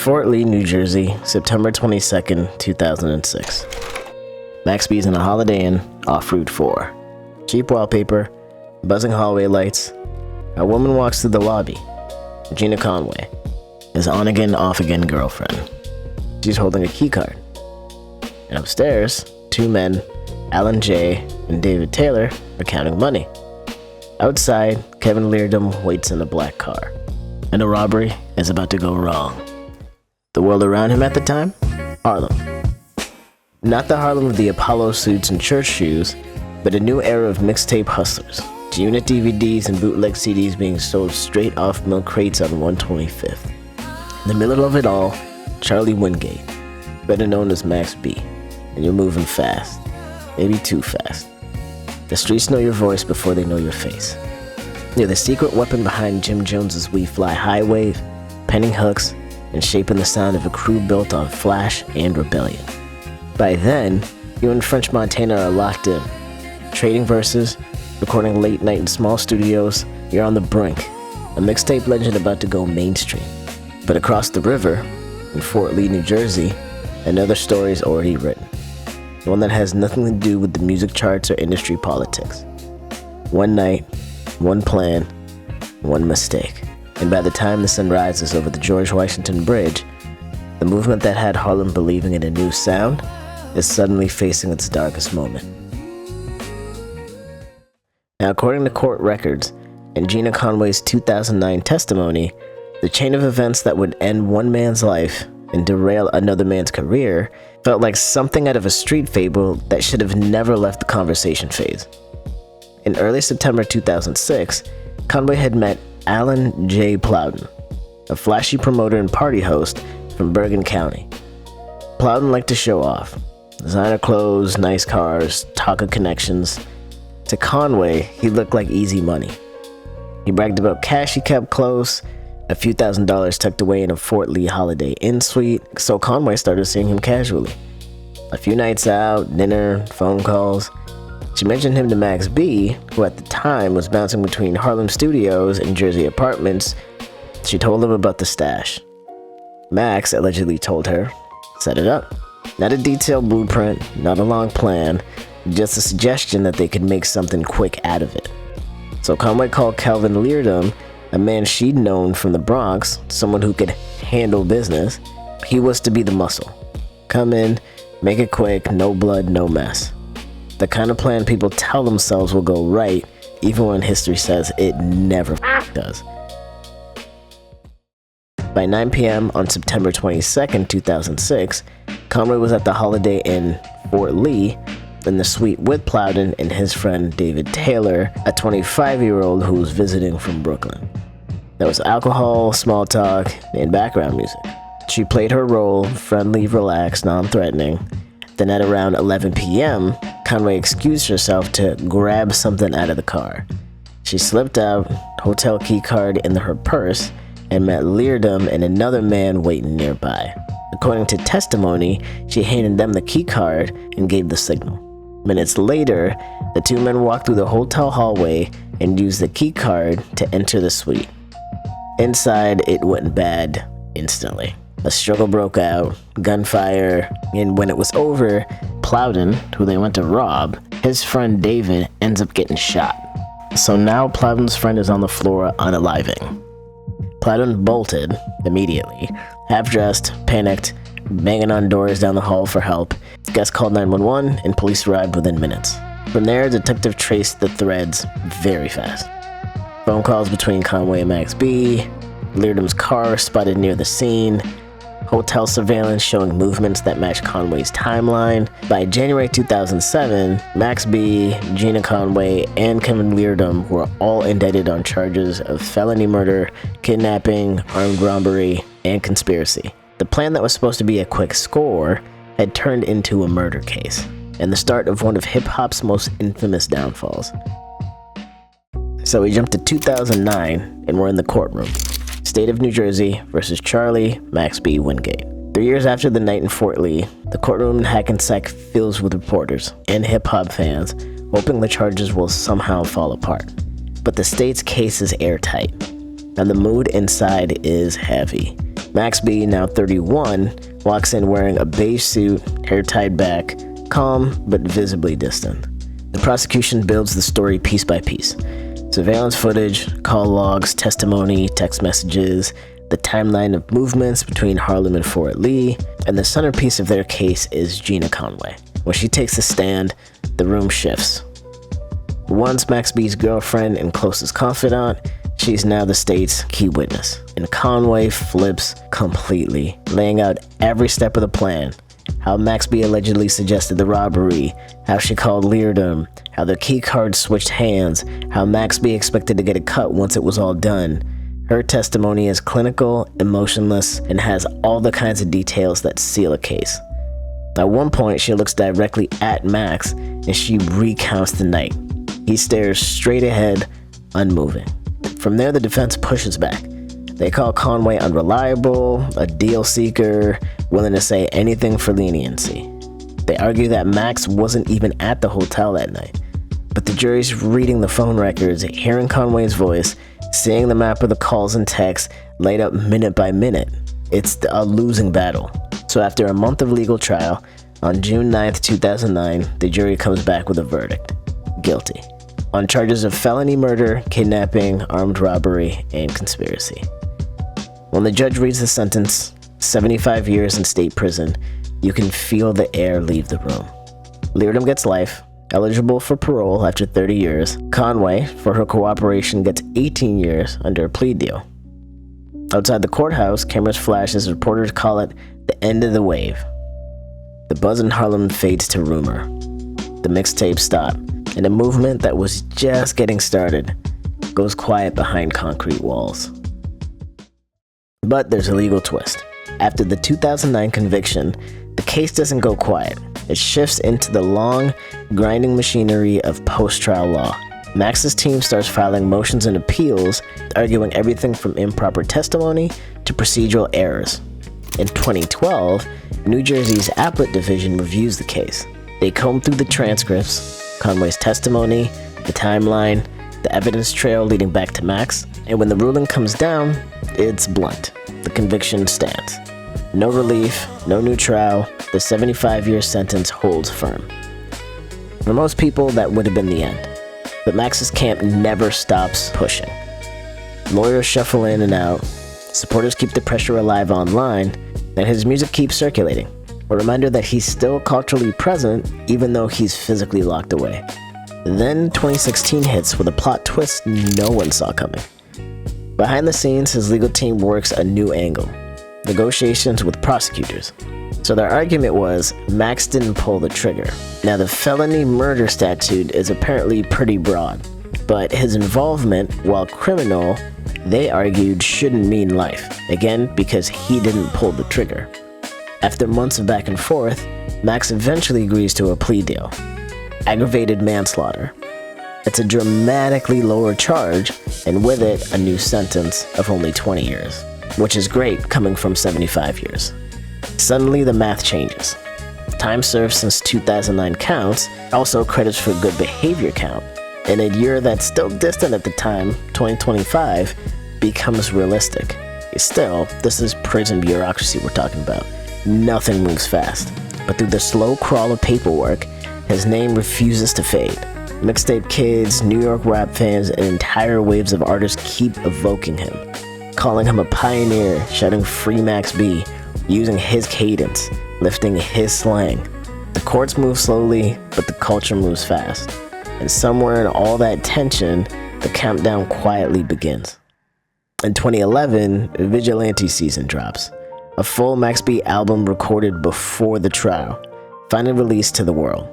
Fort Lee, New Jersey, September 22nd, 2006. Max B's in a Holiday Inn off Route 4. Cheap wallpaper, buzzing hallway lights. A woman walks through the lobby. Gina Conway, his on-again, off-again girlfriend. She's holding a key card. And upstairs, two men, Alan J. and David Taylor, are counting money. Outside, Kevin Leardom waits in a black car. And a robbery is about to go wrong. The world around him at the time? Harlem. Not the Harlem of the Apollo suits and church shoes, but a new era of mixtape hustlers. Unit DVDs and bootleg CDs being sold straight off milk crates on 125th. In the middle of it all, Charly Wingate, better known as Max B. And you're moving fast. Maybe too fast. The streets know your voice before they know your face. You're the secret weapon behind Jim Jones's We Fly High wave, penning hooks, and shaping the sound of a crew built on flash and rebellion. By then, you and French Montana are locked in. Trading verses, recording late night in small studios, you're on the brink. A mixtape legend about to go mainstream. But across the river, in Fort Lee, New Jersey, another story is already written. One that has nothing to do with the music charts or industry politics. One night, one plan, one mistake. And by the time the sun rises over the George Washington Bridge, the movement that had Harlem believing in a new sound is suddenly facing its darkest moment. Now, according to court records and Gina Conway's 2009 testimony, the chain of events that would end one man's life and derail another man's career felt like something out of a street fable that should have never left the conversation phase. In early September 2006, Conway had met Alan J. Plowden, a flashy promoter and party host from Bergen County. Plowden liked to show off. Designer clothes, nice cars, talk of connections. To Conway, he looked like easy money. He bragged about cash he kept close, a few $1,000s tucked away in a Fort Lee Holiday Inn suite, so Conway started seeing him casually. A few nights out, dinner, phone calls. She mentioned him to Max B, who at the time was bouncing between Harlem studios and Jersey apartments. She told him about the stash. Max allegedly told her, set it up. Not a detailed blueprint, not a long plan, just a suggestion that they could make something quick out of it. So Conway called Kevin Leardom, a man she'd known from the Bronx, someone who could handle business. He was to be the muscle. Come in, make it quick, no blood, no mess. The kind of plan people tell themselves will go right, even when history says it never does. By 9 p.m. on September 22nd, 2006, Conway was at the Holiday Inn, Fort Lee, in the suite with Plowden and his friend David Taylor, a 25-year-old who was visiting from Brooklyn. There was alcohol, small talk, and background music. She played her role, friendly, relaxed, non-threatening. Then at around 11 p.m., Conway excused herself to grab something out of the car. She slipped out, hotel key card in her purse, and met Leardom and another man waiting nearby. According to testimony, she handed them the key card and gave the signal. Minutes later, the two men walked through the hotel hallway and used the key card to enter the suite. Inside, it went bad instantly. A struggle broke out, gunfire, and when it was over, Plowden, who they went to rob, his friend David ends up getting shot. So now Plowden's friend is on the floor unaliving. Plowden bolted immediately, half-dressed, panicked, banging on doors down the hall for help. Guests called 911 and police arrived within minutes. From there, detective traced the threads very fast. Phone calls between Conway and Max B, Leardom's car spotted near the scene, hotel surveillance showing movements that matched Conway's timeline. By January 2007, Max B, Gina Conway, and Kevin Leardom were all indicted on charges of felony murder, kidnapping, armed robbery, and conspiracy. The plan that was supposed to be a quick score had turned into a murder case, and the start of one of hip-hop's most infamous downfalls. So we jumped to 2009, and we're in the courtroom. State of New Jersey versus Charly, Max B, Wingate. 3 years after the night in Fort Lee, the courtroom in Hackensack fills with reporters and hip-hop fans, hoping the charges will somehow fall apart. But the state's case is airtight, and the mood inside is heavy. Max B, now 31, walks in wearing a beige suit, hair tied back, calm but visibly distant. The prosecution builds the story piece by piece. Surveillance footage, call logs, testimony, text messages, the timeline of movements between Harlem and Fort Lee, and the centerpiece of their case is Gina Conway. When she takes the stand, the room shifts. Once Max B's girlfriend and closest confidant, she's now the state's key witness. And Conway flips completely, laying out every step of the plan. How Max B allegedly suggested the robbery, how she called Leardom, how the key card switched hands, how Max B expected to get a cut once it was all done. Her testimony is clinical, emotionless, and has all the kinds of details that seal a case. At one point, she looks directly at Max and she recounts the night. He stares straight ahead, unmoving. From there, the defense pushes back. They call Conway unreliable, a deal seeker, willing to say anything for leniency. They argue that Max wasn't even at the hotel that night. But the jury's reading the phone records, hearing Conway's voice, seeing the map of the calls and texts laid out minute by minute. It's a losing battle. So after a month of legal trial, on June 9th, 2009, the jury comes back with a verdict: guilty, on charges of felony murder, kidnapping, armed robbery, and conspiracy. When the judge reads the sentence, 75 years in state prison, you can feel the air leave the room. Leardom gets life, eligible for parole after 30 years. Conway, for her cooperation, gets 18 years under a plea deal. Outside the courthouse, cameras flash as reporters call it the end of the wave. The buzz in Harlem fades to rumor. The mixtape stopped, and a movement that was just getting started goes quiet behind concrete walls. But there's a legal twist. After the 2009 conviction, the case doesn't go quiet. It shifts into the long, grinding machinery of post-trial law. Max's team starts filing motions and appeals, arguing everything from improper testimony to procedural errors. In 2012, New Jersey's appellate division reviews the case. They comb through the transcripts, Conway's testimony, the timeline, the evidence trail leading back to Max, and when the ruling comes down, it's blunt. The conviction stands. No relief, no new trial, the 75-year sentence holds firm. For most people, that would have been the end. But Max's camp never stops pushing. Lawyers shuffle in and out, supporters keep the pressure alive online, and his music keeps circulating. A reminder that he's still culturally present, even though he's physically locked away. Then 2016 hits with a plot twist no one saw coming. Behind the scenes, his legal team works a new angle: negotiations with prosecutors. So their argument was Max didn't pull the trigger. Now the felony murder statute is apparently pretty broad, but his involvement, while criminal, they argued shouldn't mean life, again because he didn't pull the trigger. After months of back and forth, Max eventually agrees to a plea deal: aggravated manslaughter. It's a dramatically lower charge, and with it, a new sentence of only 20 years, which is great coming from 75 years. Suddenly, the math changes. Time served since 2009 counts, also credits for good behavior count. In a year that's still distant at the time, 2025, becomes realistic. Still, this is prison bureaucracy we're talking about. Nothing moves fast, but through the slow crawl of paperwork, his name refuses to fade. Mixtape kids, New York rap fans, and entire waves of artists keep evoking him, calling him a pioneer, shouting "Free Max B," using his cadence, lifting his slang. The courts move slowly, but the culture moves fast. And somewhere in all that tension, the countdown quietly begins. In 2011, Vigilante Season drops, a full Max B album recorded before the trial, finally released to the world.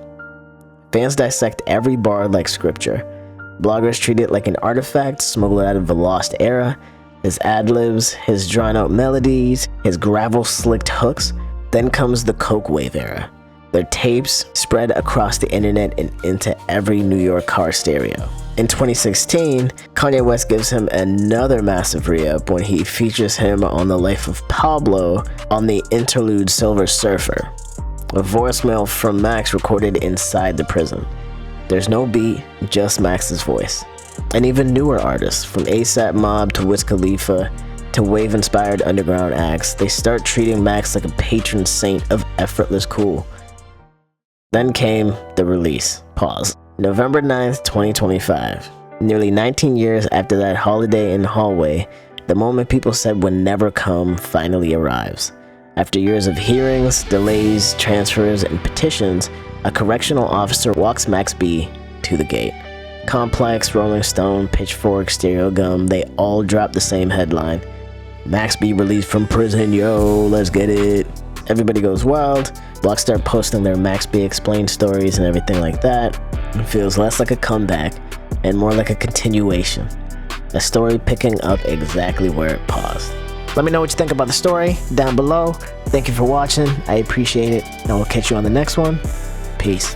Fans dissect every bar like scripture. Bloggers treat it like an artifact smuggled out of a lost era. His ad-libs, his drawn-out melodies, his gravel-slicked hooks. Then comes the Coke Wave era. Their tapes spread across the internet and into every New York car stereo. In 2016, Kanye West gives him another massive re-up when he features him on The Life of Pablo on the interlude Silver Surfer, a voicemail from Max recorded inside the prison. There's no beat, just Max's voice. And even newer artists, from A$AP Mob to Wiz Khalifa, to wave-inspired underground acts, they start treating Max like a patron saint of effortless cool. Then came the release. Pause. November 9th, 2025. Nearly 19 years after that holiday in hallway, the moment people said would never come finally arrives. After years of hearings, delays, transfers, and petitions, a correctional officer walks Max B to the gate. Complex, Rolling Stone, Pitchfork, Stereo Gum, they all drop the same headline. Max B released from prison, yo, let's get it. Everybody goes wild. Blogs start posting their Max B explained stories and everything like that. It feels less like a comeback and more like a continuation. A story picking up exactly where it paused. Let me know what you think about the story down below. Thank you for watching. I appreciate it. And we'll catch you on the next one. Peace.